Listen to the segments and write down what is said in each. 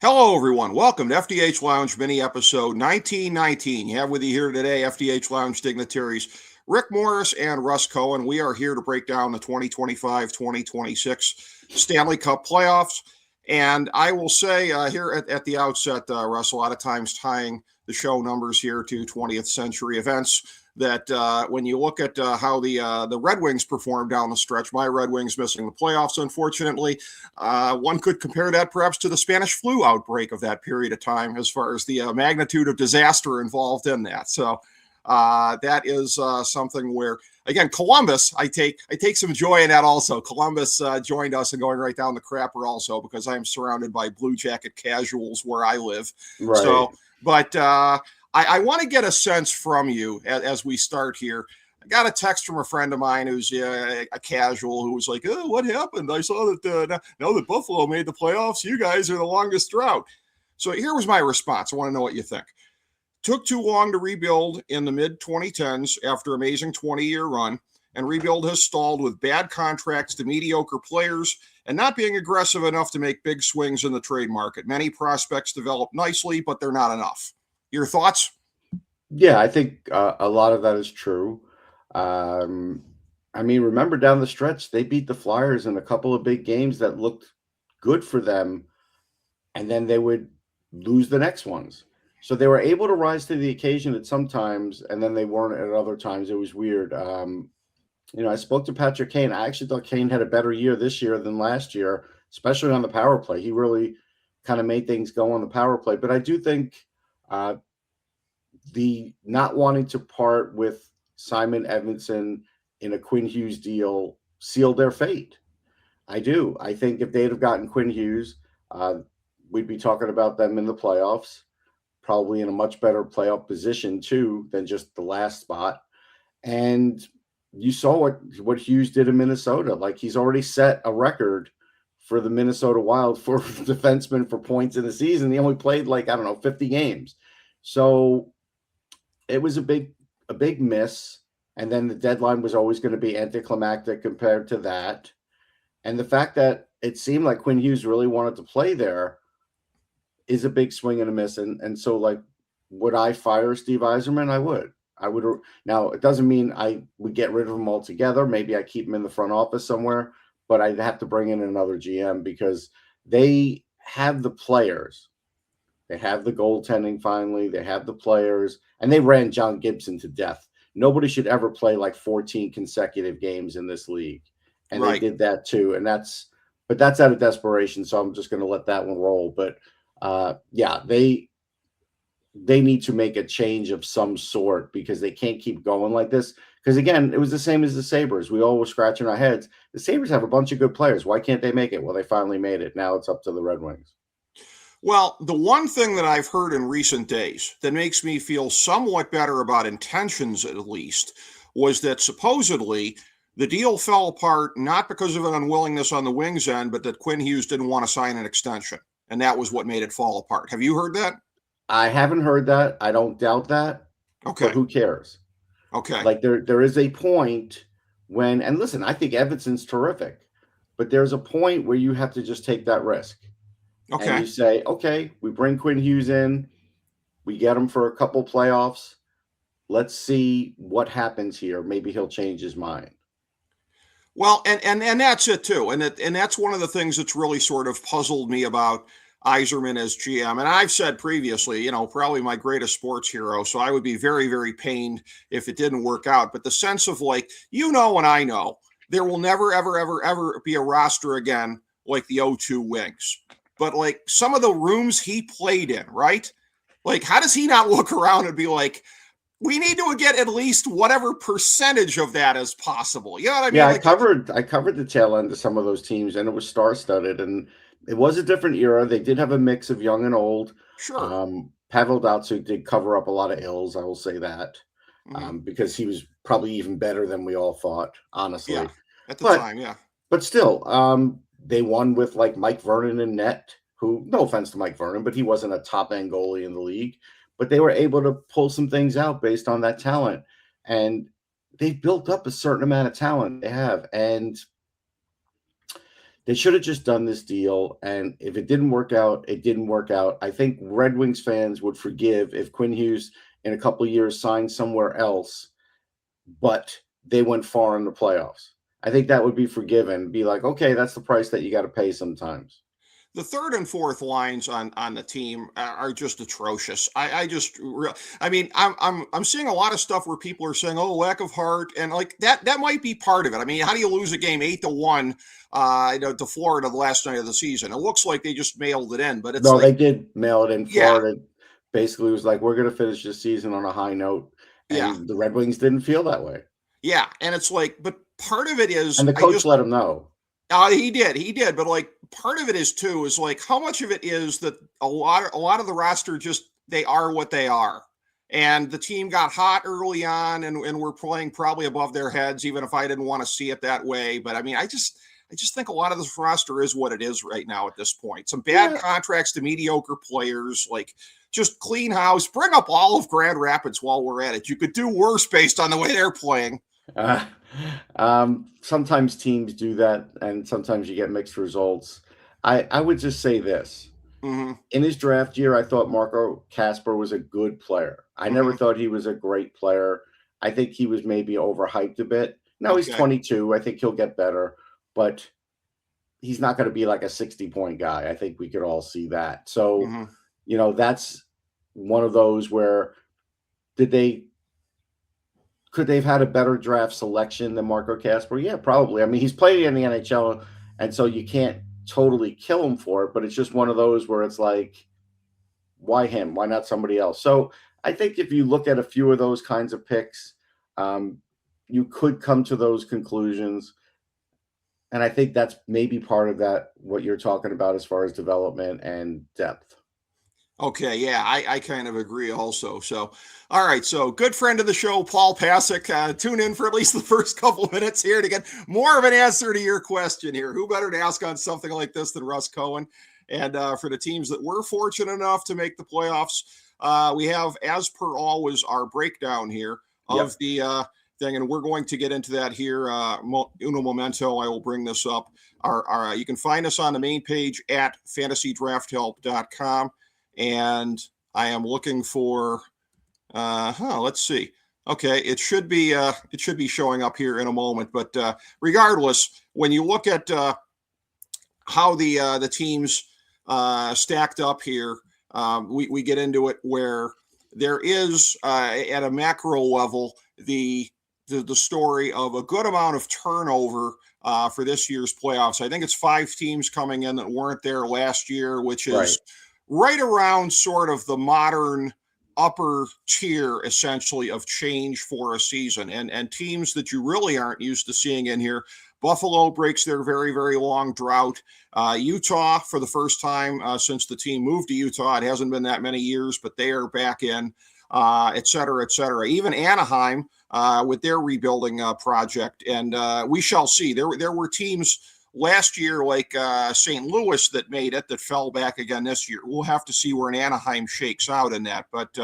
Hello, everyone. Welcome to FDH Lounge mini episode 1919. You have with you here today FDH Lounge dignitaries Rick Morris and Russ Cohen. We are here to break down the 2025-2026 Stanley Cup Playoffs. And I will say here at the outset, Russ, a lot of times tying the show numbers here to 20th century events, that when you look at how the Red Wings performed down the stretch, my Red Wings missing the playoffs, unfortunately, one could compare that perhaps to the Spanish flu outbreak of that period of time as far as the magnitude of disaster involved in that. So that is something where, again, Columbus, I take some joy in that also. Columbus joined us in going right down the crapper also, because I am surrounded by Blue Jacket casuals where I live. Right. So, but I want to get a sense from you as we start here. I got a text from a friend of mine who's a casual who was like, "Oh, what happened? I saw that now that Buffalo made the playoffs, you guys are the longest drought." So here was my response. I want to know what you think. Took too long to rebuild in the mid-2010s after amazing 20-year run, and rebuild has stalled with bad contracts to mediocre players and not being aggressive enough to make big swings in the trade market. Many prospects develop nicely, but they're not enough. Your thoughts? Yeah, I think a lot of that is true. Remember down the stretch, they beat the Flyers in a couple of big games that looked good for them, and then they would lose the next ones. So they were able to rise to the occasion at some times, and then they weren't at other times. It was weird. I spoke to Patrick Kane. I actually thought Kane had a better year this year than last year, especially on the power play. He really kind of made things go on the power play. But I do think the not wanting to part with Simon Edmondson in a Quinn Hughes deal sealed their fate. I do. I think if they'd have gotten Quinn Hughes, we'd be talking about them in the playoffs, probably in a much better playoff position too than just the last spot. And you saw what Hughes did in Minnesota. Like, he's already set a record for the Minnesota Wild for defensemen for points in the season. He only played 50 games. So it was a big miss. And then the deadline was always going to be anticlimactic compared to that. And the fact that it seemed like Quinn Hughes really wanted to play there is a big swing and a miss. And so, would I fire Steve Yzerman? I would. Now, it doesn't mean I would get rid of him altogether. Maybe I keep him in the front office somewhere, but I'd have to bring in another GM because they have the players. They have the goaltending finally. They have the players, and they ran John Gibson to death. Nobody should ever play 14 consecutive games in this league, and They did that too. And that's out of desperation. So I'm just going to let that one roll. But they need to make a change of some sort because they can't keep going like this. Because again, it was the same as the Sabres. We all were scratching our heads. The Sabres have a bunch of good players. Why can't they make it? Well, they finally made it. Now it's up to the Red Wings. Well, the one thing that I've heard in recent days that makes me feel somewhat better about intentions, at least, was that supposedly the deal fell apart not because of an unwillingness on the Wings' end, but that Quinn Hughes didn't want to sign an extension. And that was what made it fall apart. Have you heard that? I haven't heard that. I don't doubt that. Okay. But who cares? Okay. There is a point when, and listen, I think Edmondson's terrific, but there's a point where you have to just take that risk. Okay. And you say, okay, we bring Quinn Hughes in, we get him for a couple playoffs. Let's see what happens here. Maybe he'll change his mind. Well, and that's it too. And that's one of the things that's really sort of puzzled me about Yzerman as GM. And I've said previously, probably my greatest sports hero. So I would be very, very pained if it didn't work out. But the sense of and I know, there will never, ever, ever, ever be a roster again like the 0-2 Wings. But some of the rooms he played in, right? How does he not look around and be like, we need to get at least whatever percentage of that as possible? You know what I mean? Yeah, I covered the tail end of some of those teams, and it was star-studded, and it was a different era. They did have a mix of young and old. Sure. Pavel Datsyuk did cover up a lot of ills, I will say that, because he was probably even better than we all thought, honestly. Yeah, at the time, yeah. But still, they won with Mike Vernon in net, who, no offense to Mike Vernon, but he wasn't a top-end goalie in the league. But they were able to pull some things out based on that talent. And they've built up a certain amount of talent they have. And They should have just done this deal, and if it didn't work out, it didn't work out. I think Red Wings fans would forgive if Quinn Hughes in a couple of years signed somewhere else, but they went far in the playoffs. I think that would be forgiven. Be like, okay, that's the price that you got to pay sometimes. The third and fourth lines on the team are just atrocious. I mean, I'm seeing a lot of stuff where people are saying, "Oh, lack of heart," and like that might be part of it. I mean, how do you lose a game 8-1, to Florida the last night of the season? It looks like they just mailed it in, but it's No, like, they did mail it in. yeah, Florida basically was like, we're going to finish this season on a high note, yeah, and the Red Wings didn't feel that way. yeah, and it's like, but part of it is And the coach let him know. He did, but like part of it is too is like how much of it is that a lot of the roster just they are what they are, and the team got hot early on, and we're playing probably above their heads, even if I didn't want to see it that way. But I mean, I just think a lot of this roster is what it is right now at this point. Some bad contracts to mediocre players, like just clean house, bring up all of Grand Rapids while we're at it. You could do worse based on the way they're playing. Sometimes teams do that, and sometimes you get mixed results. I would just say this. Mm-hmm. In his draft year, I thought Marco Kasper was a good player. I never thought he was a great player. I think he was maybe overhyped a bit. Now he's 22. I think he'll get better, but he's not going to be like a 60-point guy. I think we could all see that. So, that's one of those where could they have had a better draft selection than Marco Kasper? Yeah, probably. I mean, he's played in the NHL, and so you can't totally kill him for it, but it's just one of those where it's like, why him? Why not somebody else? So I think if you look at a few of those kinds of picks, you could come to those conclusions. And I think that's maybe part of that, what you're talking about as far as development and depth. Okay, yeah, I kind of agree also. So, all right, so good friend of the show, Paul Pasick. Tune in for at least the first couple of minutes here to get more of an answer to your question here. Who better to ask on something like this than Russ Cohen? And for the teams that were fortunate enough to make the playoffs, we have, as per always, our breakdown here of the thing, and we're going to get into that here. Uno momento, I will bring this up. You can find us on the main page at fantasydrafthelp.com. And I am looking for, let's see. Okay, it should be showing up here in a moment. But regardless, when you look at how the teams stacked up here, we get into it where there is at a macro level the story of a good amount of turnover for this year's playoffs. I think it's 5 teams coming in that weren't there last year, which is right around sort of the modern upper tier, essentially, of change for a season. And teams that you really aren't used to seeing in here. Buffalo breaks their very, very long drought. Utah, for the first time since the team moved to Utah, it hasn't been that many years, but they are back in, et cetera, et cetera. Even Anaheim with their rebuilding project. And we shall see. There were teams last year, like St. Louis, that made it, that fell back again this year. We'll have to see where an Anaheim shakes out in that. But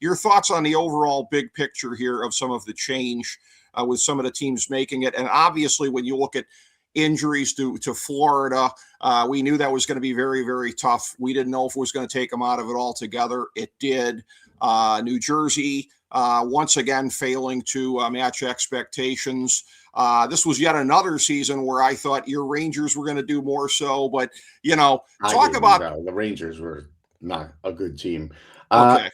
your thoughts on the overall big picture here of some of the change with some of the teams making it. And obviously, when you look at injuries to Florida, we knew that was going to be very, very tough. We didn't know if it was going to take them out of it altogether. It did. New Jersey, once again, failing to match expectations. This was yet another season where I thought your Rangers were going to do more so, but talk about the Rangers were not a good team. Okay.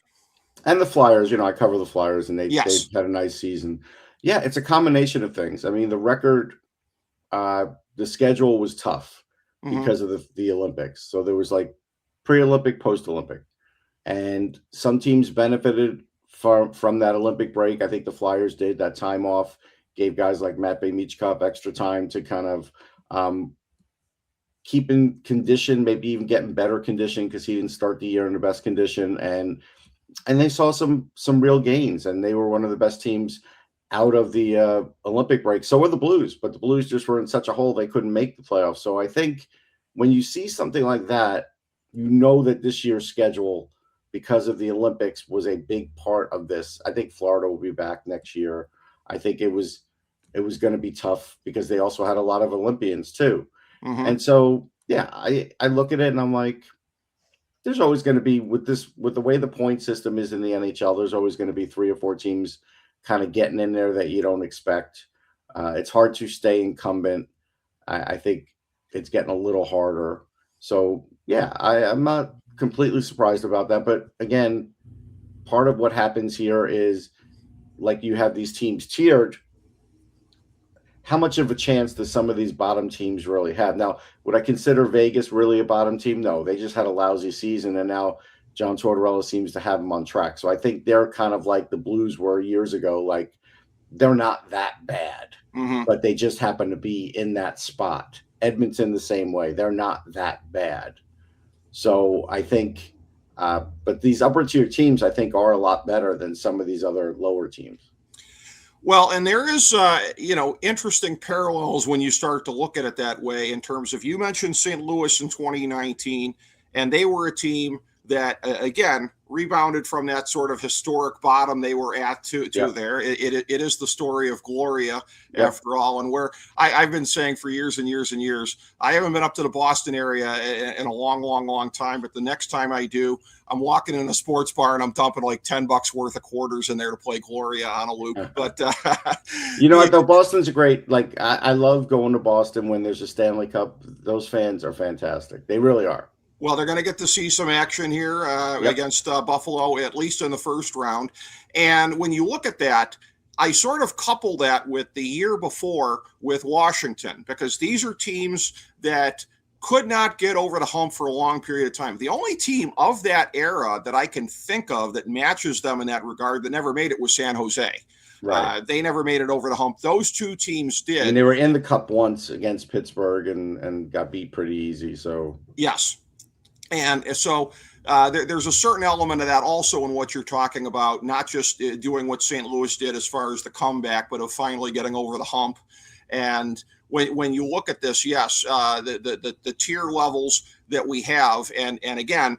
And the Flyers, I cover the Flyers, and they've had a nice season. Yeah, it's a combination of things. I mean, the record, the schedule was tough because of the Olympics. So there was like pre-Olympic, post-Olympic, and some teams benefited from that Olympic break. I think the Flyers did. That time off gave guys like Matt Michkov extra time to kind of keep in condition, maybe even get in better condition, because he didn't start the year in the best condition. And they saw some real gains, and they were one of the best teams out of the Olympic break. So were the Blues, but the Blues just were in such a hole they couldn't make the playoffs. So I think when you see something like that, that this year's schedule, because of the Olympics, was a big part of this. I think Florida will be back next year. I think it was going to be tough because they also had a lot of Olympians too. And so, yeah, I look at it and I'm like, there's always going to be with the way the point system is in the NHL, there's always going to be 3 or 4 teams kind of getting in there that you don't expect. It's hard to stay incumbent. I think it's getting a little harder. So yeah, I'm not completely surprised about that. But again, part of what happens here is like you have these teams tiered. How much of a chance does some of these bottom teams really have? Now, would I consider Vegas really a bottom team? No, they just had a lousy season, and now John Tortorella seems to have them on track. So I think they're kind of like the Blues were years ago. Like they're not that bad, but they just happen to be in that spot. Edmonton the same way. They're not that bad. So I think, but these upper tier teams, I think, are a lot better than some of these other lower teams. Well, and there is, interesting parallels when you start to look at it that way in terms of, you mentioned St. Louis in 2019, and they were a team that, again, rebounded from that sort of historic bottom they were at to there. It is the story of Gloria after all, and where I've been saying for years and years and years, I haven't been up to the Boston area in a long time, but the next time I do, I'm walking in a sports bar and I'm dumping like $10 worth of quarters in there to play Gloria on a loop. But you know what though, Boston's great. Like I love going to Boston when there's a Stanley Cup. Those fans are fantastic. They really are. Well, they're going to get to see some action here against Buffalo, at least in the first round. And when you look at that, I sort of couple that with the year before with Washington, because these are teams that could not get over the hump for a long period of time. The only team of that era that I can think of that matches them in that regard that never made it was San Jose. Right. They never made it over the hump. Those two teams did. And they were in the Cup once against Pittsburgh and got beat pretty easy. So yes. And so there's a certain element of that also in what you're talking about, not just doing what St. Louis did as far as the comeback, but of finally getting over the hump. And when you look at this, yes, the tier levels that we have, and again,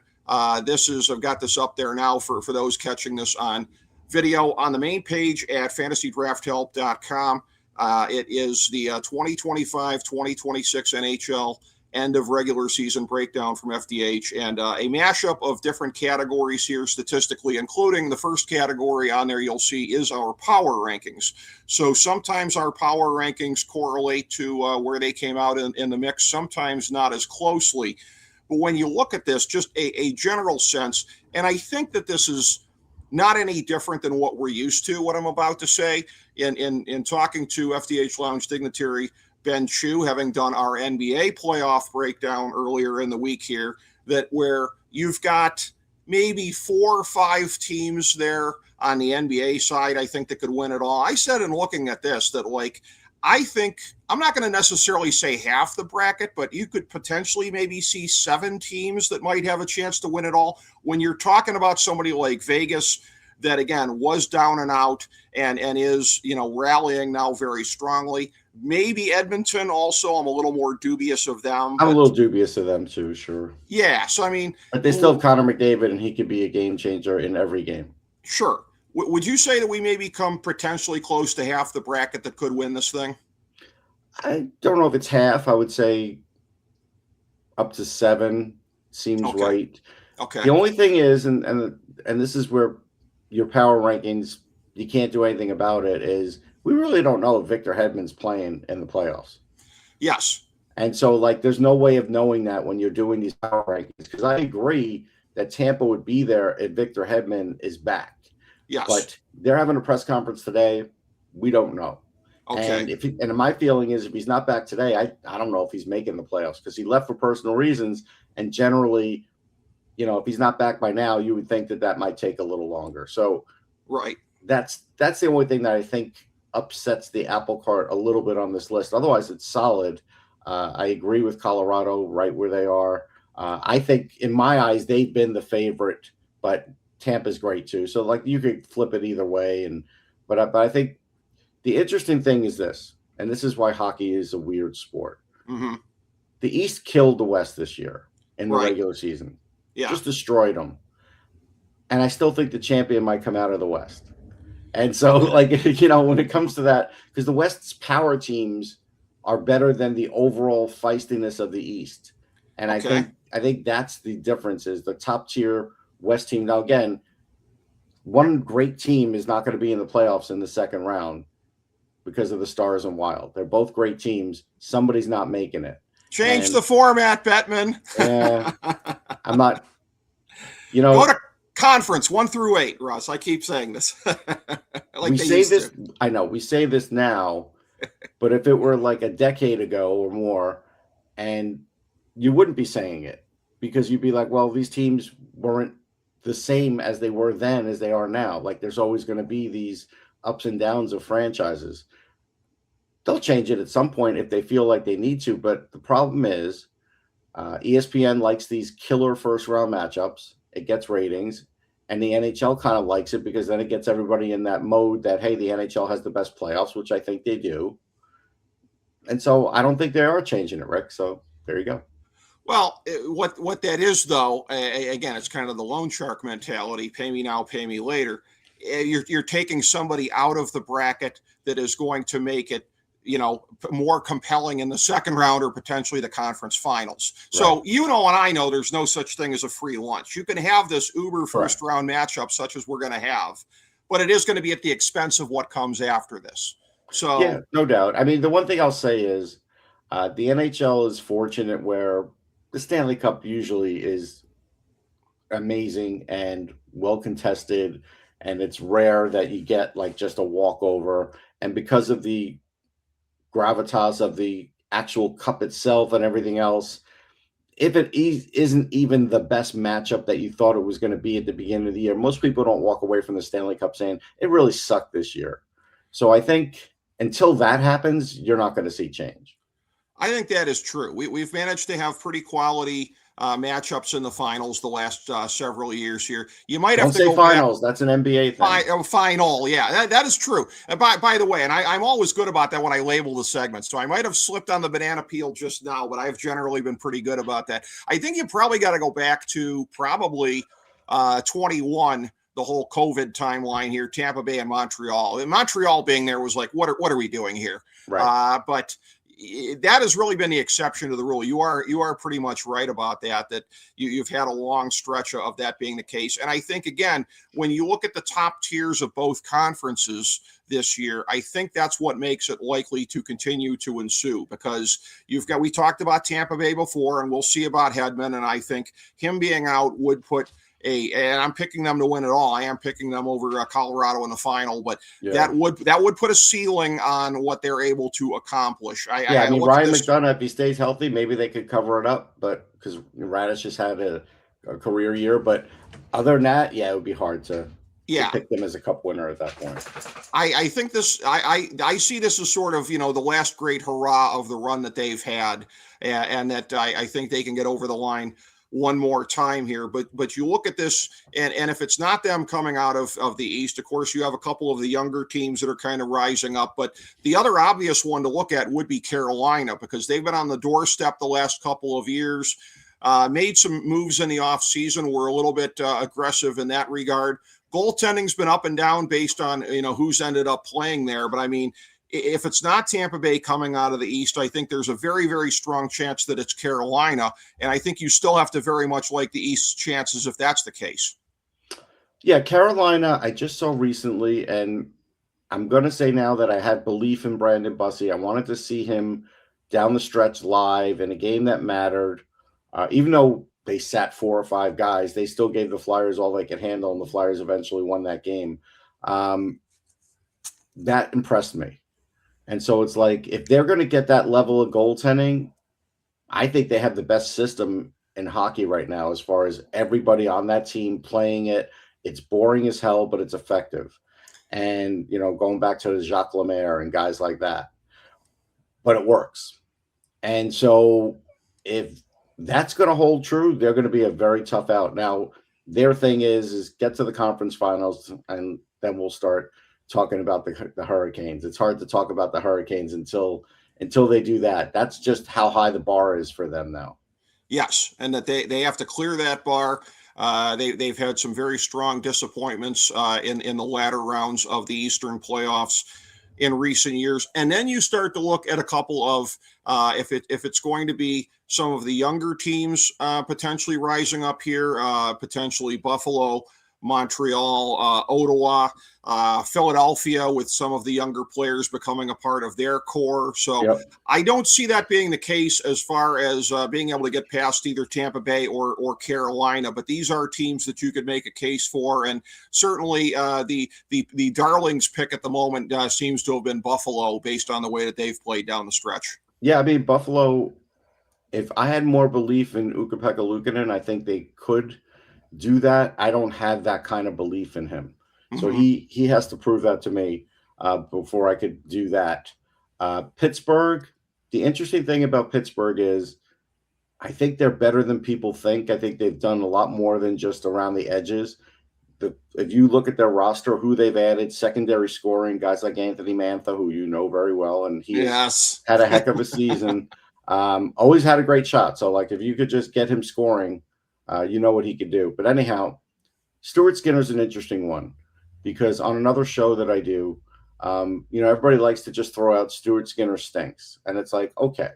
this is, I've got this up there now for those catching this on video on the main page at fantasydrafthelp.com. It is the 2025-2026 NHL end of regular season breakdown from FDH, and a mashup of different categories here statistically, including the first category on there you'll see is our power rankings. So sometimes our power rankings correlate to where they came out in the mix, sometimes not as closely. But when you look at this, just a general sense, and I think that this is not any different than what we're used to, what I'm about to say, in talking to FDH Lounge Dignitary Ben Chu, having done our NBA playoff breakdown earlier in the week here, that where you've got maybe 4 or 5 teams there on the NBA side, I think, that could win it all. I said in looking at this that, like, I think I'm not going to necessarily say half the bracket, but you could potentially maybe see 7 teams that might have a chance to win it all. When you're talking about somebody like Vegas, that again was down and out and is, rallying now very strongly. Maybe Edmonton also, I'm a little more dubious of them. I'm a little dubious of them too, sure. Yeah, so I mean. But they still have Connor McDavid, and he could be a game changer in every game. Sure. Would you say that we may become potentially close to half the bracket that could win this thing? I don't know if it's half. I would say up to 7 seems right. Okay. The only thing is, and this is where your power rankings, you can't do anything about it, is we really don't know if Victor Hedman's playing in the playoffs. Yes. And so, like, there's no way of knowing that when you're doing these power rankings, because I agree that Tampa would be there if Victor Hedman is back. Yes. But they're having a press conference today. We don't know. Okay. And my feeling is if he's not back today, I don't know if he's making the playoffs, because he left for personal reasons. And generally, if he's not back by now, you would think that might take a little longer. So right. That's the only thing that I think upsets the apple cart a little bit on this list. Otherwise, it's solid. I agree with Colorado right where they are. I think in my eyes, they've been the favorite, but Tampa's great too. So like you could flip it either way. But I think the interesting thing is this, and this is why hockey is a weird sport. Mm-hmm. The East killed the West this year in the regular season. Yeah. Just destroyed them. And I still think the champion might come out of the West. And so, when it comes to that, because the West's power teams are better than the overall feistiness of the East. And Okay. I think that's the difference is the top tier West team. Now, again, one great team is not going to be in the playoffs in the second round because of the Stars and Wild. They're both great teams. Somebody's not making it. Change And the format, Bettman. yeah, I'm not, Go to conference 1 through 8, Russ. I keep saying this. Like we say this, I know we say this now, but if it were like a decade ago or more, and you wouldn't be saying it because you'd be like, well, these teams weren't the same as they were then as they are now. Like there's always going to be these ups and downs of franchises. They'll change it at some point if they feel like they need to. But the problem is ESPN likes these killer first round matchups. It gets ratings. And the NHL kind of likes it because then it gets everybody in that mode that, hey, the NHL has the best playoffs, which I think they do. And so I don't think they are changing it, Rick. So there you go. Well, what that is, though, again, it's kind of the loan shark mentality, pay me now, pay me later. You're taking somebody out of the bracket that is going to make it, more compelling in the second round or potentially the conference finals. So, right. And I know there's no such thing as a free lunch. You can have this uber first round matchup such as we're going to have, but it is going to be at the expense of what comes after this. So, yeah, no doubt. I mean, the one thing I'll say is the NHL is fortunate where the Stanley Cup usually is amazing and well contested, and it's rare that you get like just a walkover. And because of the gravitas of the actual cup itself and everything else, if it isn't even the best matchup that you thought it was going to be at the beginning of the year, most people don't walk away from the Stanley Cup saying it really sucked this year. So I think until that happens, you're not going to see change. I think that is true. We've managed to have pretty quality matchups in the finals the last several years here. You might have to say finals. That's an NBA thing. Final, yeah, that is true. And by the way, and I'm always good about that when I label the segments. So I might have slipped on the banana peel just now, but I've generally been pretty good about that. I think you probably got to go back to probably 21. The whole COVID timeline here, Tampa Bay and Montreal. And Montreal being there was like, what are we doing here? Right. But that has really been the exception to the rule. You are pretty much right about that you've had a long stretch of that being the case. And I think, again, when you look at the top tiers of both conferences this year, I think that's what makes it likely to continue to ensue because we talked about Tampa Bay before, and we'll see about Hedman. And I think him being out would put and I'm picking them to win it all. I am picking them over Colorado in the final, but that would put a ceiling on what they're able to accomplish. I mean, Ryan McDonough, if he stays healthy, maybe they could cover it up, but because Radis just had a career year. But other than that, it would be hard to pick them as a cup winner at that point. I think this. I see this as sort of the last great hurrah of the run that they've had, and that I think they can get over the line one more time here, but you look at this, and if it's not them coming out of the East, of course, you have a couple of the younger teams that are kind of rising up. But the other obvious one to look at would be Carolina, because they've been on the doorstep the last couple of years, made some moves in the offseason, were a little bit aggressive in that regard. Goaltending's been up and down based on who's ended up playing there. But I mean, if it's not Tampa Bay coming out of the East, I think there's a very, very strong chance that it's Carolina. And I think you still have to very much like the East's chances if that's the case. Yeah, Carolina, I just saw recently, and I'm going to say now that I had belief in Brandon Bussi. I wanted to see him down the stretch live in a game that mattered. Even though they sat 4 or 5 guys, they still gave the Flyers all they could handle, and the Flyers eventually won that game. That impressed me. And so it's like, if they're going to get that level of goaltending, I think they have the best system in hockey right now as far as everybody on that team playing it. It's boring as hell, but it's effective. And, going back to Jacques Lemaire and guys like that. But it works. And so if that's going to hold true, they're going to be a very tough out. Now, their thing is get to the conference finals, and then we'll start talking about the Hurricanes. It's hard to talk about the Hurricanes until they do that. That's just how high the bar is for them now. Yes, and that they have to clear that bar. They've had some very strong disappointments in the latter rounds of the Eastern playoffs. in recent years. And then you start to look at a couple of if it's going to be some of the younger teams potentially rising up here, potentially Buffalo, Montreal, Ottawa, Philadelphia, with some of the younger players becoming a part of their core. So Yep. I don't see that being the case as far as being able to get past either Tampa Bay or Carolina. But these are teams that you could make a case for, and certainly the Darlings pick at the moment seems to have been Buffalo based on the way that they've played down the stretch. Yeah, I mean, Buffalo, if I had more belief in Ukko-Pekka Luukkonen, I think they could do that. I don't have that kind of belief in him. So he has to prove that to me before I could do that. Pittsburgh, the interesting thing about Pittsburgh is I think they're better than people think. I think they've done a lot more than just around the edges. If you look at their roster, who they've added, secondary scoring, guys like Anthony Mantha, who you know very well, and he has had a heck of a season. Always had a great shot. So, like, if you could just get him scoring, you know what he could do. But anyhow, Stuart Skinner's an interesting one because on another show that I do, everybody likes to just throw out Stuart Skinner stinks. And it's like, okay,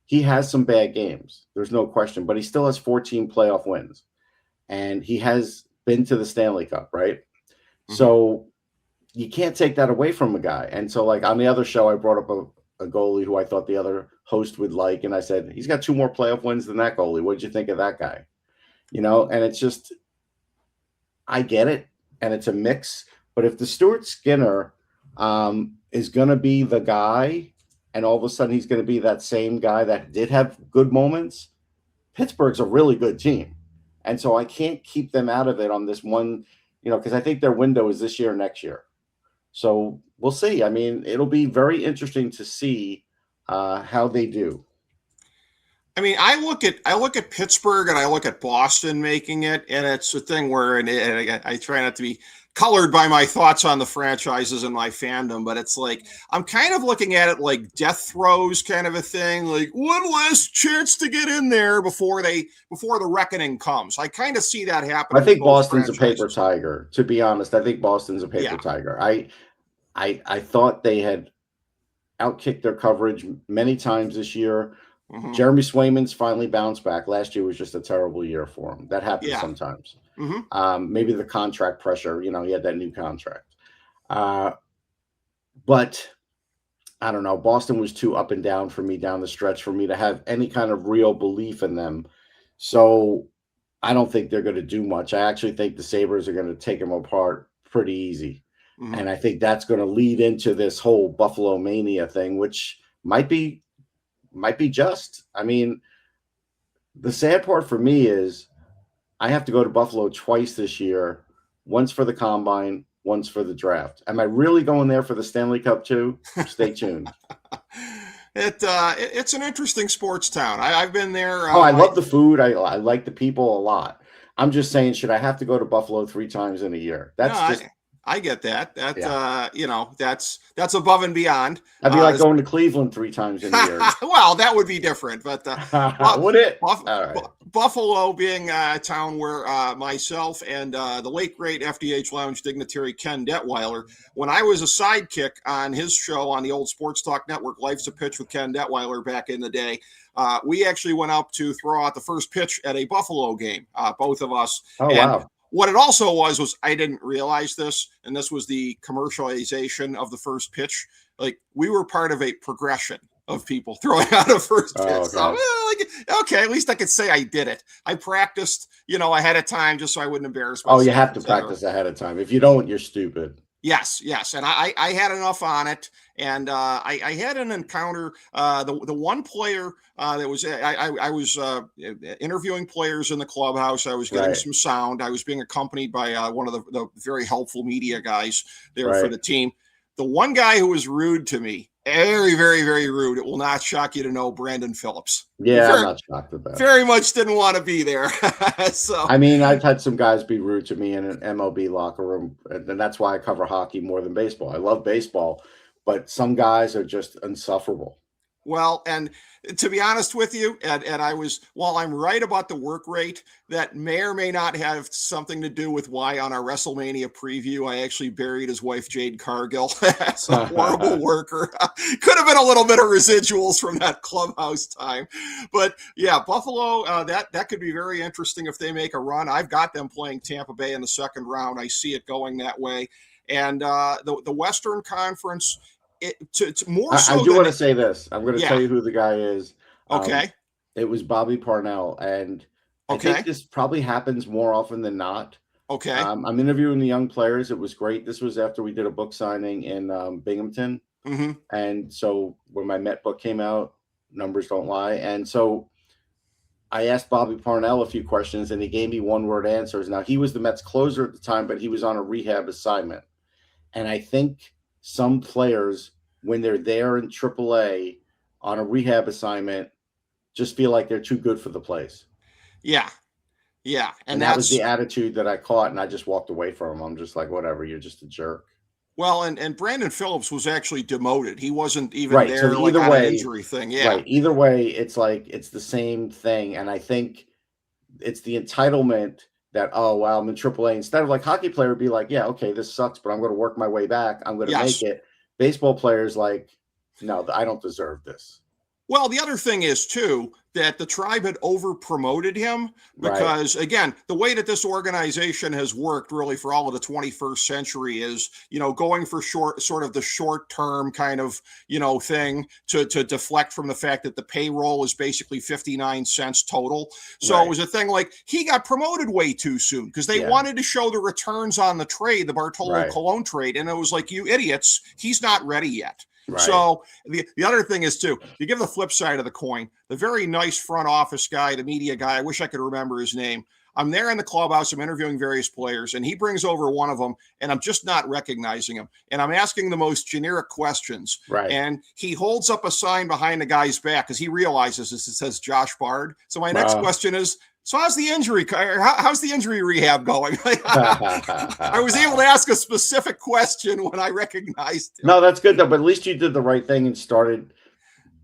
he has some bad games. There's no question. But he still has 14 playoff wins. And he has been to the Stanley Cup, right? So you can't take that away from a guy. And so, like, on the other show, I brought up a goalie who I thought the other host would like. And I said, he's got 2 more playoff wins than that goalie. What did you think of that guy? And it's just, I get it. And it's a mix. But if the Stuart Skinner is going to be the guy, and all of a sudden he's going to be that same guy that did have good moments, Pittsburgh's a really good team. And so I can't keep them out of it on this one, because I think their window is this year or next year. So we'll see. I mean, it'll be very interesting to see how they do. I mean, I look at Pittsburgh and I look at Boston making it, and it's a thing where, and I try not to be colored by my thoughts on the franchises and my fandom, but it's like I'm kind of looking at it like death throes kind of a thing, like one last chance to get in there before the reckoning comes. I kind of see that happening. I think Boston's a paper tiger, to be honest. I think Boston's a paper tiger. I thought they had outkicked their coverage many times this year. Jeremy Swayman's finally bounced back. Last year was just a terrible year for him. That happens sometimes. Maybe the contract pressure, he had that new contract. But I don't know. Boston was too up and down for me down the stretch for me to have any kind of real belief in them. So I don't think they're going to do much. I actually think the Sabres are going to take them apart pretty easy. And I think that's going to lead into this whole Buffalo mania thing, which might be just. I mean, the sad part for me is I have to go to Buffalo twice this year, once for the combine, once for the draft. Am I really going there for the Stanley Cup too? Stay tuned. It's an interesting sports town. I've been there. I love the food. I like the people a lot. I'm just saying, should I have to go to Buffalo 3 times in a year? I get that. That's above and beyond. I'd be like going to Cleveland 3 times in a year. Well, that would be different, but would it? Buffalo being a town where myself and the late great FDH Lounge Dignitary Ken Detweiler, when I was a sidekick on his show on the old Sports Talk Network, Life's a Pitch with Ken Detweiler back in the day, we actually went up to throw out the first pitch at a Buffalo game, both of us. Oh, wow. What it also was I didn't realize this, and this was the commercialization of the first pitch. Like, we were part of a progression of people throwing out a first pitch. Okay. So, okay, at least I could say I did it. I practiced, ahead of time just so I wouldn't embarrass myself. Oh, you have to practice ahead of time. If you don't, you're stupid. Yes. And I had enough on it. And I had an encounter. The one player that was I was interviewing players in the clubhouse. I was getting some sound. I was being accompanied by one of the very helpful media guys there for the team. The one guy who was rude to me, very, very, very rude. It will not shock you to know Brandon Phillips. Yeah, I'm not shocked at that. Very much didn't want to be there. So I mean, I've had some guys be rude to me in an MLB locker room, and that's why I cover hockey more than baseball. I love baseball, but some guys are just insufferable. Well, and to be honest with you, and while I'm right about the work rate, that may or may not have something to do with why on our WrestleMania preview, I actually buried his wife, Jade Cargill, as a horrible worker. Could have been a little bit of residuals from that clubhouse time. But yeah, Buffalo, that could be very interesting if they make a run. I've got them playing Tampa Bay in the second round. I see it going that way. And the Western Conference, more so I do want to say this. I'm going to tell yeah. you who the guy is. Okay. It was Bobby Parnell, and I think this probably happens more often than not. Okay. I'm interviewing the young players. It was great. This was after we did a book signing in Binghamton. Mm-hmm. And so when my Met book came out, numbers don't lie. And so I asked Bobby Parnell a few questions, and he gave me one-word answers. Now, he was the Mets closer at the time, but he was on a rehab assignment. And I think some players, when they're there in AAA on a rehab assignment, just feel like they're too good for the place. Yeah. Yeah. And that was the attitude that I caught, and I just walked away from him. I'm just like, whatever, you're just a jerk. Well, and Brandon Phillips was actually demoted. He wasn't even right. there So like either on way, an injury thing. Yeah. Right. Either way, it's like it's the same thing. And I think it's the entitlement that, oh, well, I'm in AAA. Instead of like hockey player would be like, yeah, okay, this sucks, but I'm going to work my way back. I'm going to make it. Baseball players like, no, I don't deserve this. Well, the other thing is, too, that the Tribe had over-promoted him because, again, the way that this organization has worked really for all of the 21st century is, going for sort of the short-term kind of, thing to deflect from the fact that the payroll is basically 59 cents total. So it was a thing like he got promoted way too soon because they wanted to show the returns on the trade, the Bartolo Colon trade. And it was like, you idiots, he's not ready yet. Right. So the other thing is, too, you give the flip side of the coin, the very nice front office guy, the media guy, I wish I could remember his name. I'm there in the clubhouse, I'm interviewing various players, and he brings over one of them, and I'm just not recognizing him. And I'm asking the most generic questions. Right. And he holds up a sign behind the guy's back because he realizes this. It says Josh Bard. So my next question is, so how's the injury? How's the injury rehab going? I was able to ask a specific question when I recognized him. No, that's good though. But at least you did the right thing and started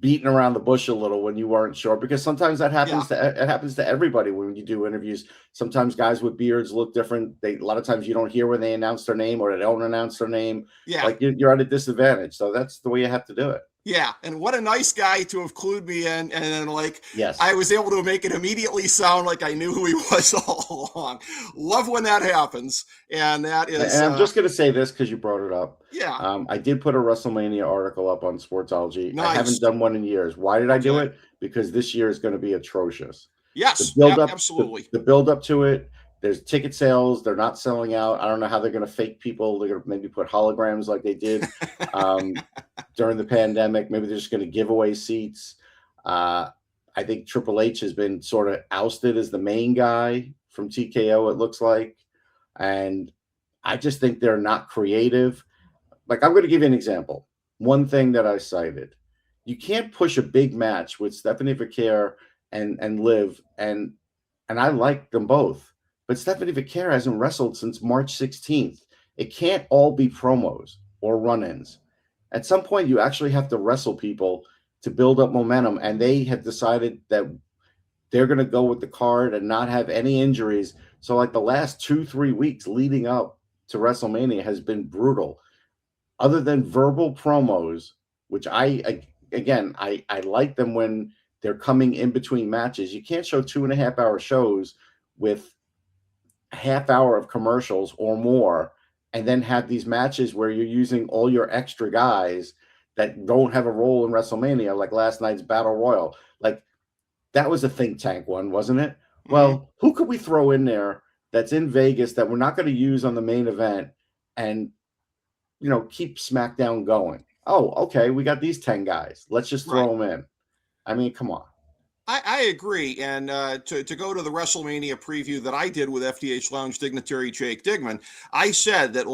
beating around the bush a little when you weren't sure, because sometimes that happens. It happens to everybody when you do interviews. Sometimes guys with beards look different. A lot of times you don't hear when they announce their name or they don't announce their name. Yeah, like you're at a disadvantage. So that's the way you have to do it. Yeah, and what a nice guy to have clued me in, and then I was able to make it immediately sound like I knew who he was all along. Love when that happens, and that is. And I'm just going to say this because you brought it up. Yeah, I did put a WrestleMania article up on Sportsology. Nice. I haven't done one in years. Why did I do it? Because this year is going to be atrocious. Yes, absolutely. The build up to it. There's ticket sales. They're not selling out. I don't know how they're going to fake people. They're going to maybe put holograms like they did during the pandemic. Maybe they're just going to give away seats. I think Triple H has been sort of ousted as the main guy from TKO, it looks like. And I just think they're not creative. Like, I'm going to give you an example. One thing that I cited. You can't push a big match with Stephanie Vaquer and Liv. And I like them both. But Stephanie Vaquer hasn't wrestled since March 16th. It can't all be promos or run-ins. At some point, you actually have to wrestle people to build up momentum, and they have decided that they're going to go with the card and not have any injuries. So, like the last 2-3 weeks leading up to WrestleMania has been brutal. Other than verbal promos, which I like them when they're coming in between matches. You can't show 2.5-hour shows with half hour of commercials or more and then have these matches where you're using all your extra guys that don't have a role in WrestleMania, like last night's Battle Royal. Like, that was a think tank one, wasn't it? Mm-hmm. Well, who could we throw in there that's in Vegas that we're not going to use on the main event and, keep SmackDown going? Oh, okay, we got these 10 guys. Let's just throw them in. I mean, come on. I agree. And to go to the WrestleMania preview that I did with FDH Lounge Dignitary Jake Digman, I said that,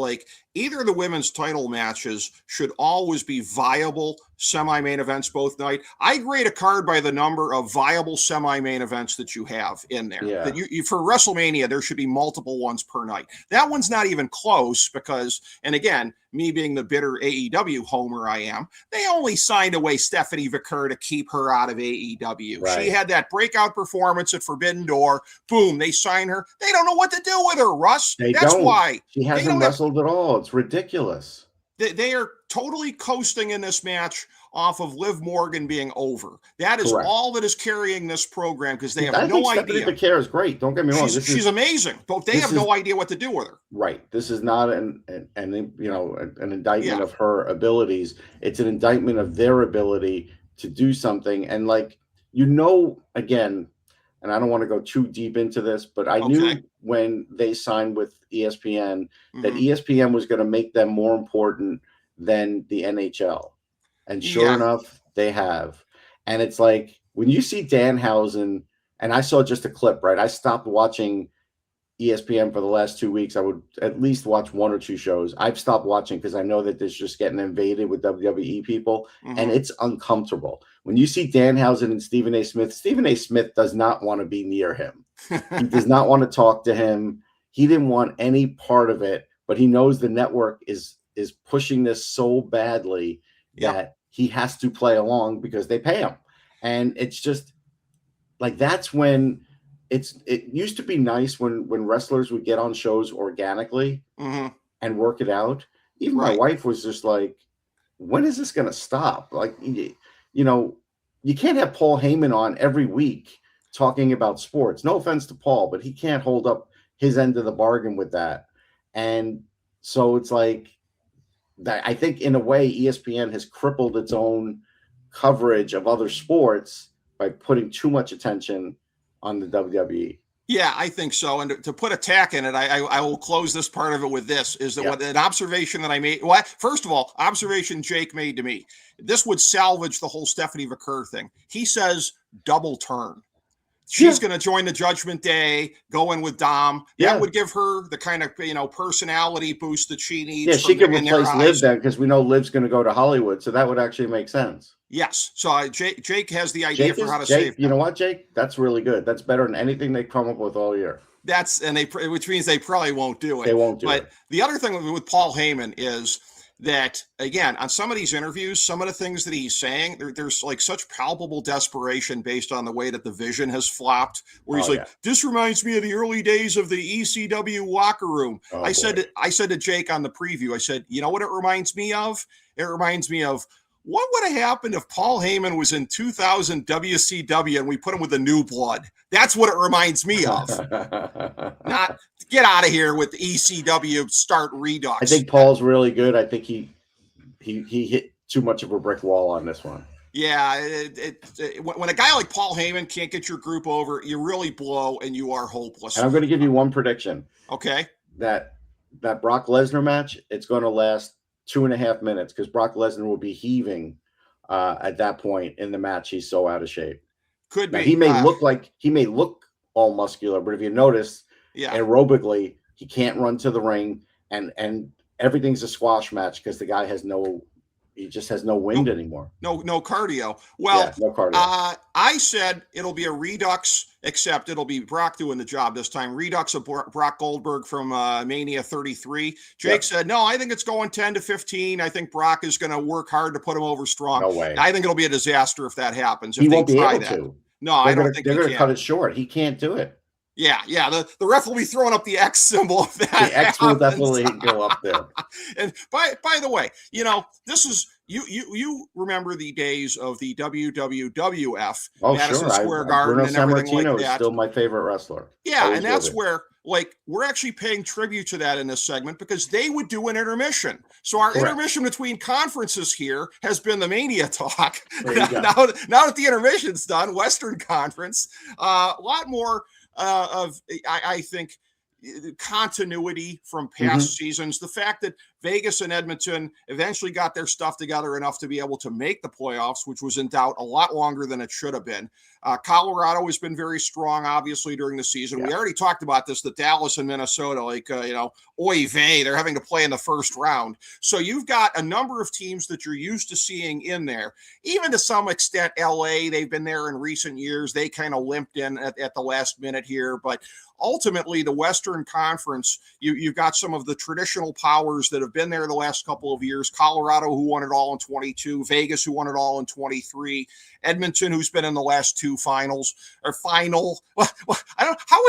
either of the women's title matches should always be viable semi-main events both night. I grade a card by the number of viable semi-main events that you have in there. Yeah. That you for WrestleMania, there should be multiple ones per night. That one's not even close because, and again, me being the bitter AEW homer I am, they only signed away Stephanie Vickers to keep her out of AEW. Right. She had that breakout performance at Forbidden Door. Boom, they sign her. They don't know what to do with her, Russ. That's why. She hasn't wrestled at all. It's ridiculous. They are totally coasting in this match off of Liv Morgan being over. That is Correct. all that is carrying this program because they have I no think idea. Stephanie Vickers is great. Don't get me wrong. She's amazing, but they have no idea what to do with her. Right. This is not an indictment of her abilities. It's an indictment of their ability to do something. And again, and I don't want to go too deep into this, but I knew when they signed with ESPN that ESPN was going to make them more important than the NHL. And sure enough, they have. And it's like when you see Danhausen, and I saw just a clip, right? I stopped watching ESPN for the last 2 weeks. I would at least watch one or two shows. I've stopped watching because I know that this is just getting invaded with WWE people, and it's uncomfortable. When you see Danhausen and Stephen A. Smith does not want to be near him. He does not want to talk to him. He didn't want any part of it, but he knows the network is pushing this so badly that he has to play along because they pay him. And it's just like that's when it used to be nice when wrestlers would get on shows organically and work it out. Even my wife was just like, when is this going to stop? Like, you can't have Paul Heyman on every week talking about sports. No offense to Paul, but he can't hold up his end of the bargain with that. And so it's like that. I think in a way, ESPN has crippled its own coverage of other sports by putting too much attention on the WWE. Yeah, I think so. And to put a tack in it, I will close this part of it with this, is that what an observation that I made. Well, first of all, observation Jake made to me. This would salvage the whole Stephanie Vickers thing. He says double turn. She's going to join the Judgment Day, go in with Dom. That would give her the kind of, personality boost that she needs. Yeah, she could replace Liv then because we know Liv's going to go to Hollywood. So that would actually make sense. Yes. So Jake has the idea for how to save them. You know what, Jake? That's really good. That's better than anything they come up with all year. Which means they probably won't do it. They won't do it. But the other thing with Paul Heyman is that, again, on some of these interviews, some of the things that he's saying, there's like such palpable desperation based on the way that the vision has flopped, where he's this reminds me of the early days of the ECW locker room. I said to Jake on the preview, I said, you know what it reminds me of? It reminds me of what would have happened if Paul Heyman was in 2000 WCW and we put him with the New Blood? That's what it reminds me of. Not get out of here with the ECW start Redux. I think Paul's really good. I think he hit too much of a brick wall on this one. Yeah, when a guy like Paul Heyman can't get your group over, you really blow and you are hopeless. And I'm going to give you one prediction. Okay. That Brock Lesnar match, it's going to last 2.5 minutes because Brock Lesnar will be heaving at that point in the match. He's so out of shape. Could now, be. He may look all muscular, but if you notice, aerobically, he can't run to the ring, and everything's a squash match because the guy just has no wind anymore. No cardio. Well, no cardio. I said it'll be a Redux, except it'll be Brock doing the job this time. Redux of Brock Goldberg from Mania 33. Jake said, no, I think it's going 10 to 15. I think Brock is going to work hard to put him over strong. No way. I think it'll be a disaster if that happens. He won't be able to. No, I don't think they're going to cut it short. He can't do it. Yeah. The ref will be throwing up the X symbol if that The X will definitely go up there. And by the way, this is you remember the days of the WWF, Madison Square Garden, Bruno and everything like that. Is still my favorite wrestler. Yeah, and that's where we're actually paying tribute to that in this segment because they would do an intermission. So our intermission between conferences here has been the Mania talk. Now that the intermission's done, Western Conference, a lot more I think continuity from past seasons. The fact that Vegas and Edmonton eventually got their stuff together enough to be able to make the playoffs, which was in doubt a lot longer than it should have been. Colorado has been very strong, obviously, during the season. Yeah. We already talked about this, the Dallas and Minnesota, oy vey, they're having to play in the first round. So you've got a number of teams that you're used to seeing in there. Even to some extent, LA, they've been there in recent years. They kind of limped in at the last minute here, but ultimately, the Western Conference, you've got some of the traditional powers that have been there the last couple of years. Colorado, who won it all in 22, Vegas, who won it all in 23, Edmonton, who's been in the last two finals or final. Well, I don't. How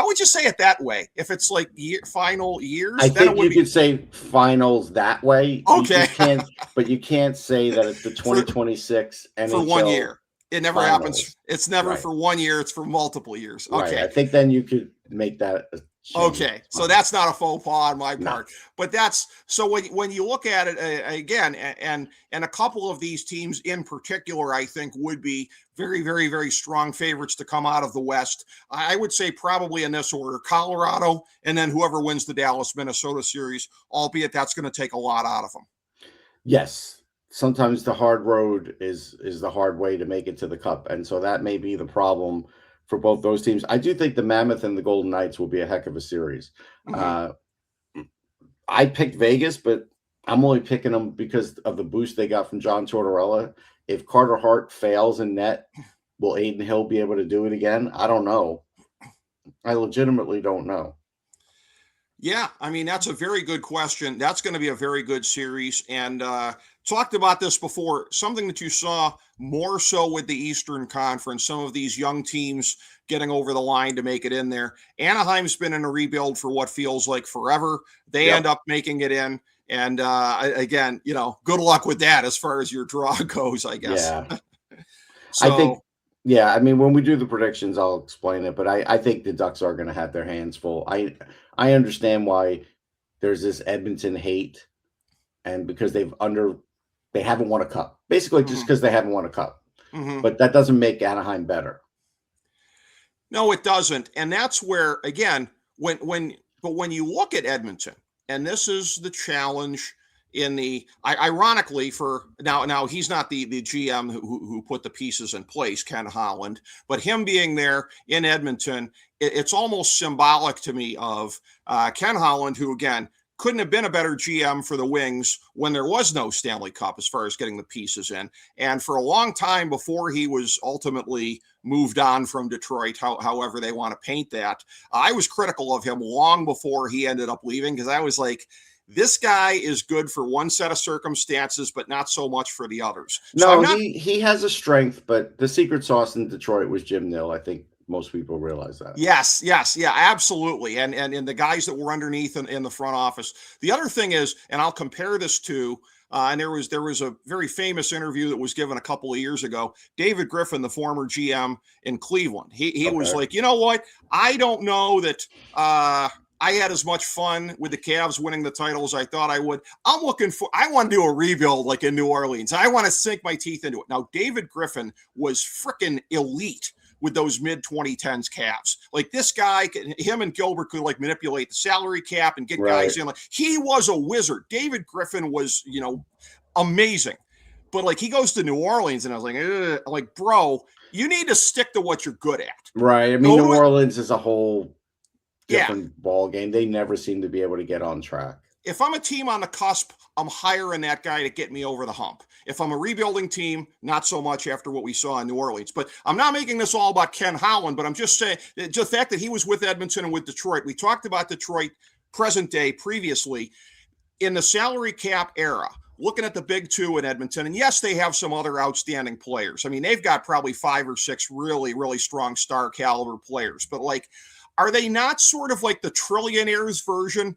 would you say it that way? If it's like final years, I think you could say finals that way. Okay, you can't say that it's the 2026 NHL for 1 year. It never finals. Happens. It's never for 1 year. It's for multiple years. Okay. Right. I think then you could make that a change. Okay. So that's not a faux pas on my part. But that's so when you look at it again, and a couple of these teams in particular, I think would be very, very, very strong favorites to come out of the West. I would say probably in this order: Colorado, and then whoever wins the Dallas-Minnesota series, albeit that's going to take a lot out of them. Yes. Sometimes the hard road is the hard way to make it to the Cup. And so that may be the problem for both those teams. I do think the Mammoth and the Golden Knights will be a heck of a series. I picked Vegas, but I'm only picking them because of the boost they got from John Tortorella. If Carter Hart fails in net, will Aiden Hill be able to do it again? I don't know. I legitimately don't know. Yeah, I mean, that's a very good question. That's going to be a very good series. And talked about this before, something that you saw more so with the Eastern Conference, some of these young teams getting over the line to make it in there. Anaheim's been in a rebuild for what feels like forever. They end up making it in. And again, good luck with that as far as your draw goes, I guess. Yeah. I think, I mean, when we do the predictions, I'll explain it, but I think the Ducks are going to have their hands full. I understand why there's this Edmonton hate, and because they haven't won a cup, basically just because they haven't won a cup. But that doesn't make Anaheim better. No, it doesn't. And that's where, again, when you look at Edmonton, and this is the challenge in the, ironically for now he's not the GM who put the pieces in place, Ken Holland, but him being there in Edmonton, it's almost symbolic to me of Ken Holland, who again couldn't have been a better GM for the Wings when there was no Stanley Cup as far as getting the pieces in. And for a long time before he was ultimately moved on from Detroit, however they want to paint that, I was critical of him long before he ended up leaving, because I was like, this guy is good for one set of circumstances, but not so much for the others. So he has a strength, but the secret sauce in Detroit was Jim Nill. I think most people realize that. Yes, absolutely. And the guys that were underneath in the front office. The other thing is, and I'll compare this to, and there was a very famous interview that was given a couple of years ago. David Griffin, the former GM in Cleveland, he was like, you know what? I don't know that I had as much fun with the Cavs winning the title as I thought I would. I want to do a rebuild like in New Orleans. I want to sink my teeth into it. Now, David Griffin was freaking elite with those mid-2010s Cavs. Like, this guy, him and Gilbert could like manipulate the salary cap and get guys in. Like, he was a wizard. David Griffin was, amazing. But like, he goes to New Orleans, and I was like, I'm like, bro, you need to stick to what you're good at. Right. I mean, New Orleans is a whole different ball game. They never seem to be able to get on track. If I'm a team on the cusp, I'm hiring that guy to get me over the hump. If I'm a rebuilding team, not so much after what we saw in New Orleans. But I'm not making this all about Ken Holland, but I'm just saying the fact that he was with Edmonton and with Detroit. We talked about Detroit present day previously in the salary cap era, looking at the big two in Edmonton. And yes, they have some other outstanding players. I mean, they've got probably 5 or 6 really, really strong star caliber players, but like, are they not sort of like the trillionaires version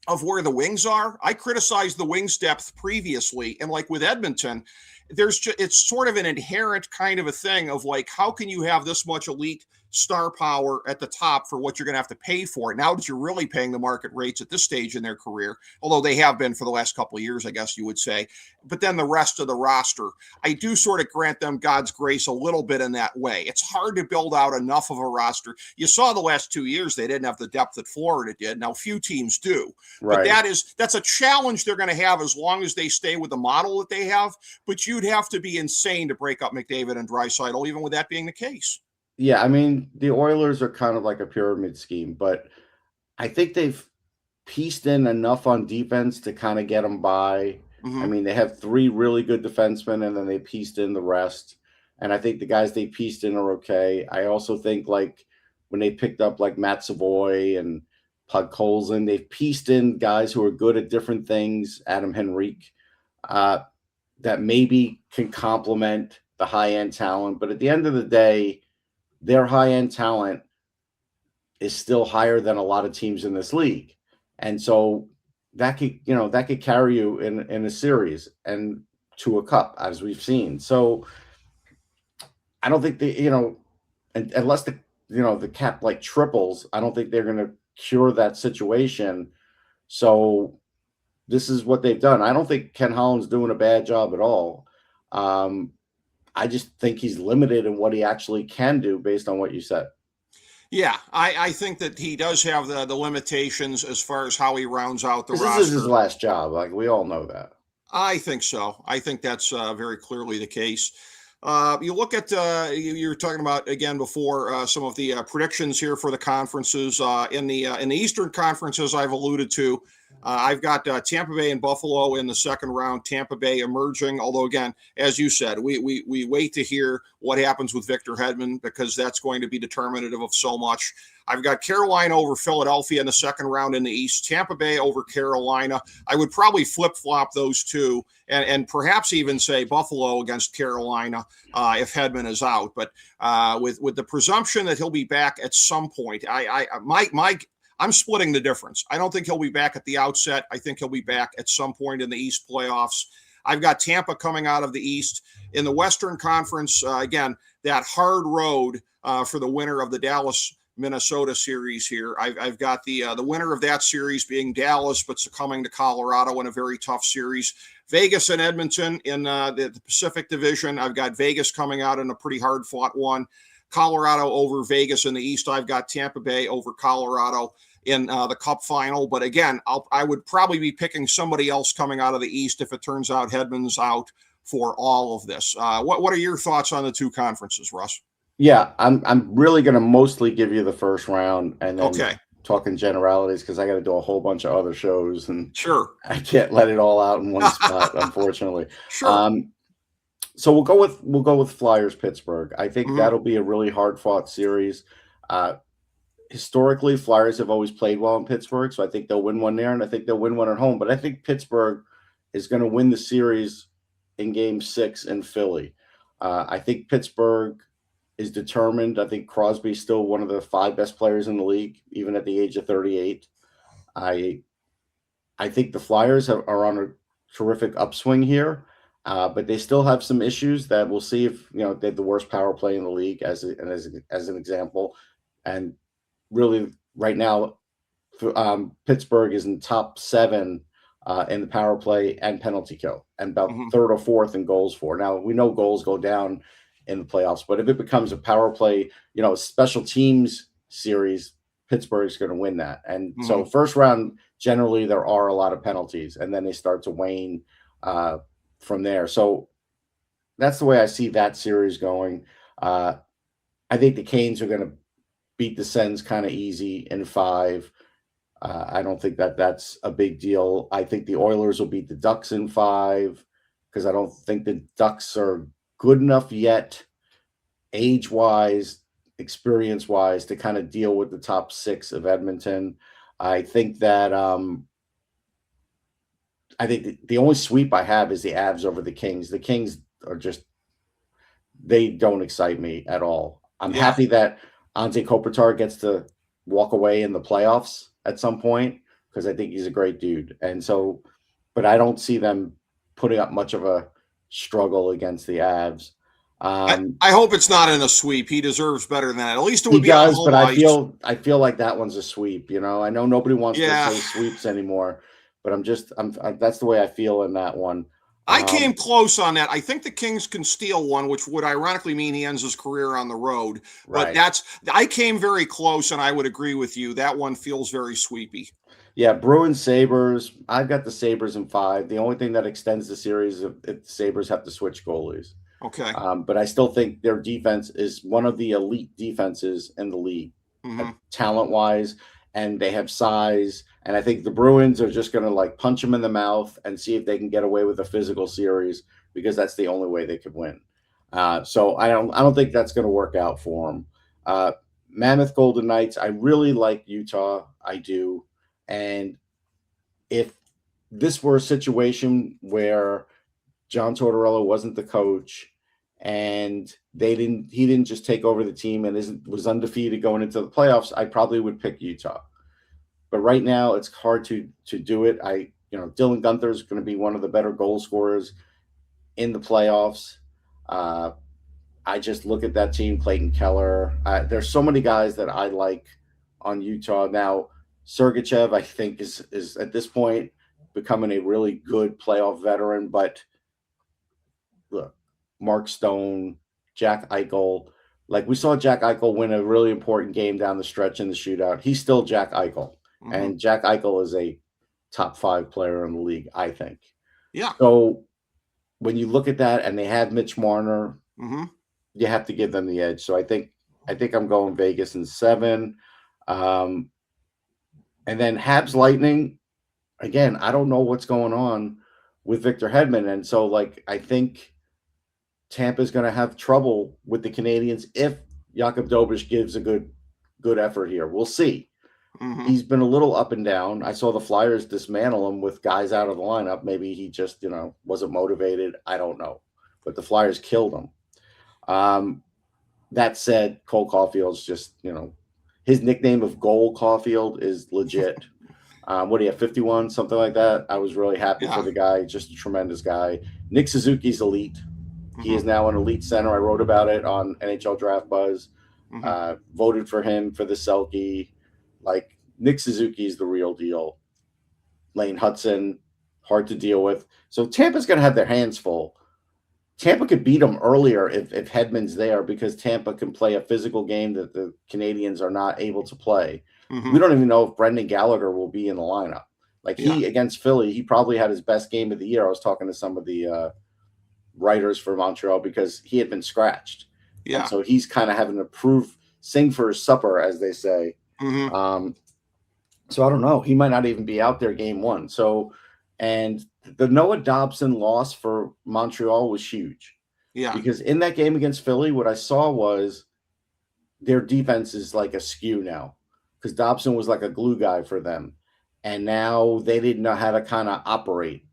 of where the Wings are? I criticized the Wings depth previously, and like with Edmonton, it's sort of an inherent kind of a thing of like, how can you have this much elite star power at the top for what you're going to have to pay for it. Now that you're really paying the market rates at this stage in their career, although they have been for the last couple of years, I guess you would say. But then the rest of the roster, I do sort of grant them God's grace a little bit in that way. It's hard to build out enough of a roster. You saw the last 2 years, they didn't have the depth that Florida did. Now, few teams do. Right. But that's a challenge they're going to have as long as they stay with the model that they have. But you'd have to be insane to break up McDavid and Draisaitl, even with that being the case. Yeah, I mean, the Oilers are kind of like a pyramid scheme, but I think they've pieced in enough on defense to kind of get them by. Mm-hmm. I mean, they have 3 really good defensemen, and then they pieced in the rest. And I think the guys they pieced in are okay. I also think, like, when they picked up, like, Matt Savoy and Podkolzin, they've pieced in guys who are good at different things, Adam Henrique, that maybe can complement the high-end talent. But at the end of the day, their high-end talent is still higher than a lot of teams in this league. And so that could carry you in a series and to a cup, as we've seen. So I don't think unless the cap like triples, I don't think they're going to cure that situation. So this is what they've done. I don't think Ken Holland's doing a bad job at all. I just think he's limited in what he actually can do based on what you said. Yeah, I think that he does have the limitations as far as how he rounds out the roster. This is his last job. Like, we all know that. I think so. I think that's very clearly the case. You look at you're talking about again before some of the predictions here for the conferences in the Eastern conferences. I've alluded to. I've got Tampa Bay and Buffalo in the second round. Tampa Bay emerging, although again, as you said, we wait to hear what happens with Victor Hedman because that's going to be determinative of so much. I've got Carolina over Philadelphia in the second round in the East. Tampa Bay over Carolina. I would probably flip-flop those two and perhaps even say Buffalo against Carolina if Hedman is out. But with the presumption that he'll be back at some point, I'm splitting the difference. I don't think he'll be back at the outset. I think he'll be back at some point in the East playoffs. I've got Tampa coming out of the East. In the Western Conference, again, that hard road for the winner of the Dallas-Minnesota series here. I've got the winner of that series being Dallas, but succumbing to Colorado in a very tough series. Vegas and Edmonton in the Pacific Division. I've got Vegas coming out in a pretty hard-fought one. Colorado over Vegas in the East. I've got Tampa Bay over Colorado in the Cup final. But again, I would probably be picking somebody else coming out of the East if it turns out Hedman's out for all of this. What are your thoughts on the two conferences, Russ? Yeah, I'm really going to mostly give you the first round and then talking generalities because I got to do a whole bunch of other shows and sure I can't let it all out in one spot, unfortunately. Sure. So we'll go with Flyers Pittsburgh. I think that'll be a really hard fought series. Historically, Flyers have always played well in Pittsburgh, so I think they'll win one there, and I think they'll win one at home. But I think Pittsburgh is going to win the series in Game 6 in Philly. I think Pittsburgh is determined. I think Crosby's still one of the 5 best players in the league, even at the age of 38. I think the Flyers are on a terrific upswing here. But they still have some issues that we'll see if, they have the worst power play in the league as an example. And really right now, Pittsburgh is in top 7 in the power play and penalty kill and about 3rd or 4th in goals for. Now, we know goals go down in the playoffs, but if it becomes a power play, special teams series, Pittsburgh's going to win that. And so first round, generally there are a lot of penalties and then they start to wane from there. So that's the way I see that series going. I think the Canes are going to beat the Sens kind of easy in 5. I don't think that's a big deal. I think the Oilers will beat the Ducks in 5 because I don't think the Ducks are good enough yet, age-wise, experience-wise, to kind of deal with the top 6 of Edmonton. I think that the only sweep I have is the Avs over the Kings. The Kings are they don't excite me at all. I'm happy that Ante Kopitar gets to walk away in the playoffs at some point because I think he's a great dude. And so, but I don't see them putting up much of a struggle against the Avs. I hope it's not in a sweep. He deserves better than that. At least it He would be on does, home but ice. I feel like that one's a sweep. I know nobody wants to Yeah. say sweeps anymore, but that's the way I feel in that one. I came close on that. I think the Kings can steal one, which would ironically mean he ends his career on the road. But Right. I came very close, and I would agree with you. That one feels very sweepy. Yeah, Bruins, Sabres. I've got the Sabres in 5. The only thing that extends the series if the Sabres have to switch goalies. Okay. But I still think their defense is one of the elite defenses in the league, talent-wise, and they have size. And I think the Bruins are just going to like punch them in the mouth and see if they can get away with a physical series because that's the only way they could win. So I don't think that's going to work out for them. Mammoth Golden Knights. I really like Utah. I do. And if this were a situation where John Tortorella wasn't the coach and he didn't just take over the team and was undefeated going into the playoffs, I probably would pick Utah. But right now it's hard to do it. Dylan Guenther is going to be one of the better goal scorers in the playoffs. I just look at that team, Clayton Keller. There's so many guys that I like on Utah. Now, Sergachev, I think, is at this point becoming a really good playoff veteran. But look, Mark Stone, Jack Eichel. Like we saw Jack Eichel win a really important game down the stretch in the shootout. He's still Jack Eichel. And Jack Eichel is a top 5 player in the league, I think. Yeah. So when you look at that and they have Mitch Marner, you have to give them the edge. So I think I'm going Vegas in 7. And then Habs Lightning, again, I don't know what's going on with Victor Hedman. And so I think Tampa's going to have trouble with the Canadians if Jakub Dobeš gives a good effort here. We'll see. He's been a little up and down. I saw the Flyers dismantle him with guys out of the lineup. Maybe he just, wasn't motivated. I don't know. But the Flyers killed him. That said, Cole Caulfield's just, his nickname of Goal Caulfield is legit. What do you have, 51, something like that? I was really happy for the guy. Just a tremendous guy. Nick Suzuki's elite. He is now an elite center. I wrote about it on NHL Draft Buzz. Voted for him for the Selke. Nick Suzuki is the real deal. Lane Hudson, hard to deal with. So Tampa's going to have their hands full. Tampa could beat them earlier if Hedman's there because Tampa can play a physical game that the Canadians are not able to play. We don't even know if Brendan Gallagher will be in the lineup. He against Philly, he probably had his best game of the year. I was talking to some of the writers for Montreal because he had been scratched. Yeah. And so he's kind of having to sing for his supper, as they say. So I don't know. He might not even be out there game 1. So, and the Noah Dobson loss for Montreal was huge. Yeah. Because in that game against Philly, what I saw was their defense is askew now. Because Dobson was like a glue guy for them. And now they didn't know how to kind of operate.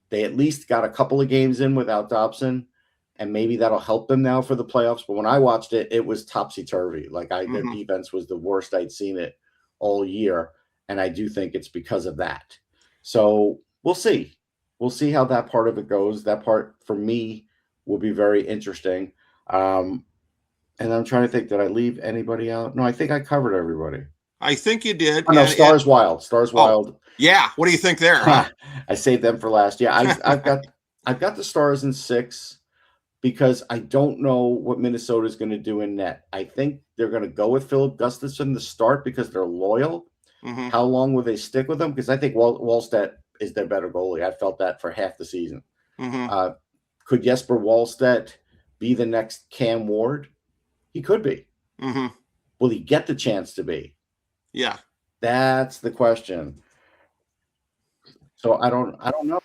They at least got a couple of games in without Dobson. And maybe that'll help them now for the playoffs. But when I watched it, it was topsy-turvy. Their defense was the worst I'd seen it all year. And I do think it's because of that. So we'll see. We'll see how that part of it goes. That part, for me, will be very interesting. And I'm trying to think, did I leave anybody out? No, I think I covered everybody. I think you did. Oh, no, Stars Wild. Stars Wild. Yeah. What do you think there? I saved them for last. Yeah, I've got the Stars in 6 because I don't know what Minnesota is going to do in net. I think they're going to go with Philip Gustafson to start because they're loyal. How long will they stick with them? Because I think Wallstedt is their better goalie. I felt that for half the season. Could Jesper Wallstedt be the next Cam Ward? He could be. Will he get the chance to be? Yeah. That's the question. So I don't know.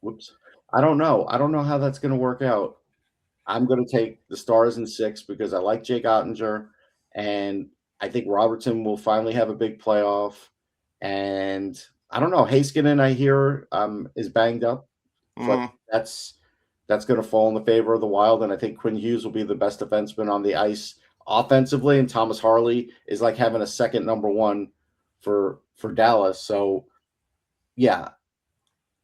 Whoops. I don't know. I don't know how that's going to work out. I'm going to take the Stars in 6 because I like Jake Ottinger, and I think Robertson will finally have a big playoff. And I don't know. Heiskanen, I hear, is banged up. But that's going to fall in the favor of the Wild. And I think Quinn Hughes will be the best defenseman on the ice offensively. And Thomas Harley is like having a second number 1 for Dallas. So, yeah,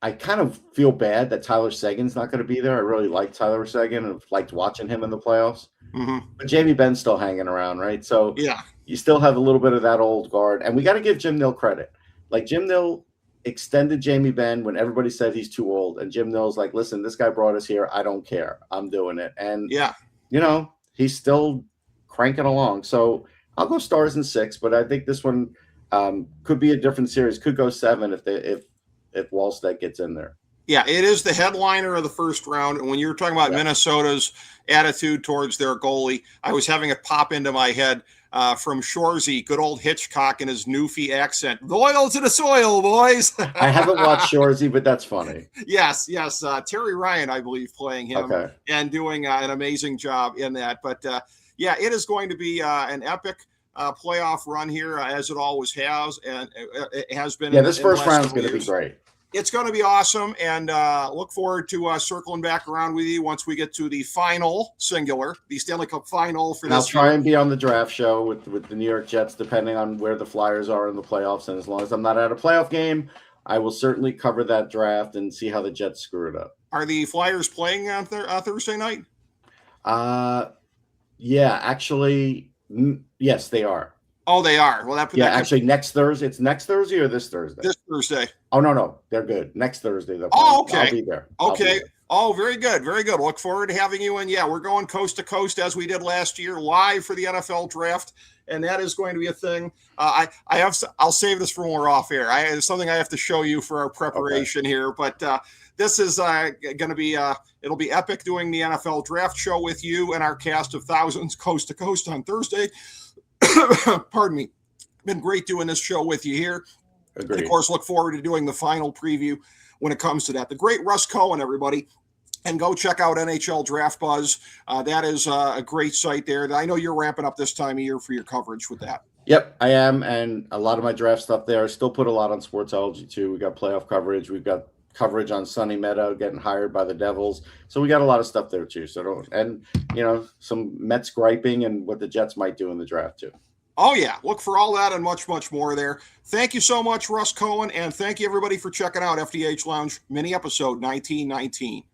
I kind of feel bad that Tyler Seguin's not going to be there. I really like Tyler Seguin and liked watching him in the playoffs. Mm-hmm. But Jamie Benn's still hanging around, right? So Yeah. you still have a little bit of that old guard. And we got to give Jim Nill credit. Like, Jim Nill extended Jamie Benn when everybody said he's too old. And Jim Nill's like, listen, this guy brought us here. I don't care. I'm doing it. And, Yeah. He's still cranking along. So I'll go Stars in 6, but I think this one could be a different series. Could go 7 if Wallstedt gets in there. Yeah, it is the headliner of the first round. And when you're talking about Minnesota's attitude towards their goalie, I was having it pop into my head from Shoresy, good old Hitchcock and his Newfie accent. Loyal to the soil, boys. I haven't watched Shoresy, but that's funny. Yes. Terry Ryan, I believe, playing him and doing an amazing job in that. But, it is going to be an epic playoff run here, as it always has, and it has been. Yeah, this first round is going to be great. It's going to be awesome, and look forward to circling back around with you once we get to the final, singular, the Stanley Cup final for this. I'll try and be on the draft show with the New York Jets, depending on where the Flyers are in the playoffs. And as long as I'm not at a playoff game, I will certainly cover that draft and see how the Jets screw it up. Are the Flyers playing on Thursday night? Yeah, actually, yes, they are. Oh, they are. Well, actually, next Thursday. It's next Thursday or this Thursday? This Thursday. Oh, no, they're good. Next Thursday. Okay. I'll be there. Okay. Oh, very good. Very good. Look forward to having you. And we're going coast to coast as we did last year, live for the NFL draft. And that is going to be a thing. I'll save this for when we're off air. It's something I have to show you for our preparation here. But this is going to be, it'll be epic doing the NFL draft show with you and our cast of thousands coast to coast on Thursday. Pardon me. Been great doing this show with you here. Agreed. And of course, look forward to doing the final preview when it comes to that. The great Russ Cohen, everybody. And go check out NHL Draft Buzz. That is a great site there. I know you're ramping up this time of year for your coverage with that. Yep, I am. And a lot of my draft stuff there. I still put a lot on Sportsology, too. We got playoff coverage. We've got coverage on Sonny Meadow getting hired by the Devils. So we got a lot of stuff there, too. Some Mets griping and what the Jets might do in the draft, too. Oh, yeah. Look for all that and much, much more there. Thank you so much, Russ Cohen. And thank you, everybody, for checking out FDH Lounge mini episode 1919.